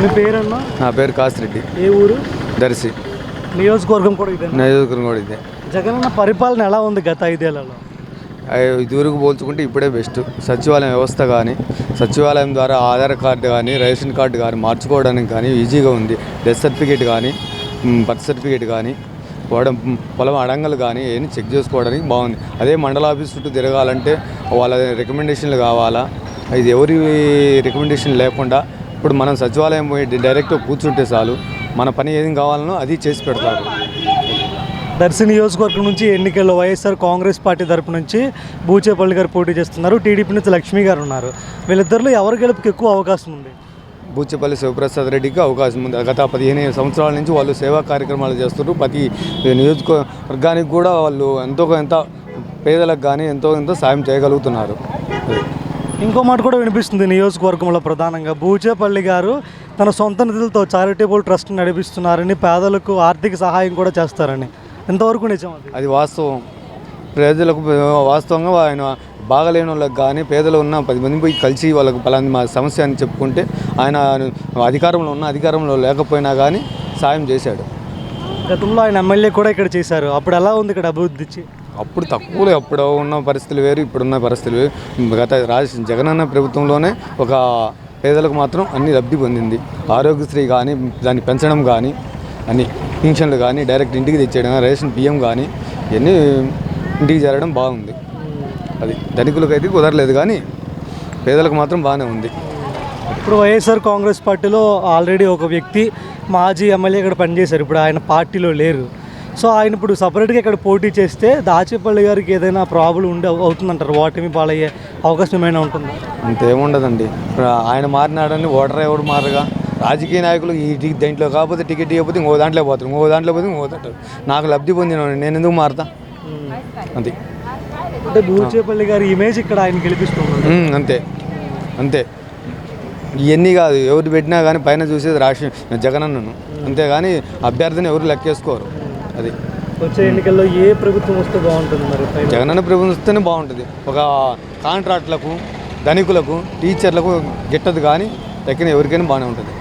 మీ పేరన్నా? నా పేరు కాసిరెడ్డి. ఏ ఊరు? దర్శి. నియోజకవర్గం కూడా ఇదే? నియోజకవర్గం కూడా ఇదే. జగనన్న పరిపాలన ఎలా ఉంది గత 5 ఏళ్లలో? ఇదివరకు పోల్చుకుంటే ఇప్పుడే బెస్ట్. సచివాలయం వ్యవస్థ కానీ, సచివాలయం ద్వారా ఆధార్ కార్డు కానీ, రేషన్ కార్డు కానీ మార్చుకోవడానికి కానీ ఈజీగా ఉంది. డెత్ సర్టిఫికేట్ కానీ, బర్త్ సర్టిఫికేట్ కానీ, పొలం అడంగలు కానీ ఏమి చెక్ చేసుకోవడానికి బాగుంది. అదే మండల ఆఫీస్ చుట్టూ తిరగాలంటే వాళ్ళ రికమెండేషన్లు కావాలా, ఇది ఎవరి రికమెండేషన్ లేకుండా ఇప్పుడు మనం సచివాలయం పోయి డైరెక్ట్గా కూర్చుంటే చాలు, మన పని ఏం కావాలనో అది చేసి పెడతారు. దర్శి నియోజకవర్గం నుంచి ఎన్నికల్లో వైఎస్ఆర్ కాంగ్రెస్ పార్టీ తరపు నుంచి బూచేపల్లి గారు పోటీ చేస్తున్నారు. టీడీపీ నుంచి లక్ష్మీ గారు ఉన్నారు. వీళ్ళిద్దరిలో ఎవరి గెలుపుకి ఎక్కువ అవకాశం ఉంది? బూచేపల్లి శివప్రసాద్ రెడ్డికి అవకాశం ఉంది. గత 15 సంవత్సరాల నుంచి వాళ్ళు సేవా కార్యక్రమాలు చేస్తున్నారు. ప్రతి నియోజకవర్గానికి కూడా వాళ్ళు ఎంత పేదలకు కానీ ఎంతో సాయం చేయగలుగుతున్నారు. ఇంకో మాట కూడా వినిపిస్తుంది నియోజకవర్గంలో ప్రధానంగా బూచేపల్లి గారు తన సొంత నిధులతో చారిటబుల్ ట్రస్ట్ నడిపిస్తున్నారని, పేదలకు ఆర్థిక సహాయం కూడా చేస్తారని. ఎంతవరకు నిజం అది? వాస్తవం. ప్రజలకు వాస్తవంగా ఆయన బాగలేని వాళ్ళకి కానీ, పేదలు ఉన్న 10 మంది పోయి కలిసి వాళ్ళకి పలానా మా సమస్య అని చెప్పుకుంటే ఆయన అధికారంలో లేకపోయినా కానీ సాయం చేశాడు. గతంలో ఆయన ఎమ్మెల్యే కూడా ఇక్కడ చేశారు. అప్పుడు ఎలా ఉంది ఇక్కడ అభివృద్ధి? అప్పుడు తక్కువలే. అప్పుడు ఉన్న పరిస్థితులు వేరు, ఇప్పుడున్న పరిస్థితులు వేరు. గత జగనన్న ప్రభుత్వంలోనే ఒక పేదలకు మాత్రం అన్ని లబ్ధి పొందింది. ఆరోగ్యశ్రీ కానీ, దాన్ని పెంచడం కానీ, అన్ని పింఛన్లు కానీ, డైరెక్ట్ ఇంటికి తెచ్చేయడం, రేషన్ బియ్యం కానీ ఇవన్నీ ఇంటికి చేరడం బాగుంది. అది ధనికులకు అయితే కుదరలేదు కానీ పేదలకు మాత్రం బాగానే ఉంది. ఇప్పుడు వైఎస్ఆర్ కాంగ్రెస్ పార్టీలో ఆల్రెడీ ఒక వ్యక్తి మాజీ ఎమ్మెల్యే ఇక్కడ పనిచేశారు. ఇప్పుడు ఆయన పార్టీలో లేరు. సో ఆయన ఇప్పుడు సపరేట్గా ఇక్కడ పోటీ చేస్తే దాచేపల్లి గారికి ఏదైనా ప్రాబ్లం అవుతుందంటారు? ఓటమి పాలయ్యే అవకాశం ఏమైనా ఉంటుందా? అంతేముండదండి. ఆయన మారినాడని ఓటర్ ఎవరు మారగా, రాజకీయ నాయకులు ఈ దాంట్లో కాకపోతే టికెట్ ఇవ్వకపోతే ఇంకో దాంట్లో పోతారు, ఇంకో దాంట్లో పోతే ఇంకో దాంట్లో. నాకు లబ్ధి పొందిన నేను ఎందుకు మారుతా? అంతే. అంటే బూచేపల్లి గారి ఇమేజ్ ఇక్కడ ఆయన గెలిపిస్తుంది. అంతే. ఇవన్నీ కాదు, ఎవరు పెట్టినా కానీ పైన చూసేది జగనన్నను, అంతేగాని అభ్యర్థిని ఎవరు లెక్కేసుకోరు. అది వచ్చే ఎన్నికల్లో ఏ ప్రభుత్వం వస్తే బాగుంటుంది? మరి జగనన్న ప్రభుత్వం వస్తేనే బాగుంటుంది. ఒక కాంట్రాక్టులకు, ధనికులకు, టీచర్లకు గిట్టదు కానీ తక్కిన ఎవరికైనా బాగానే ఉంటుంది.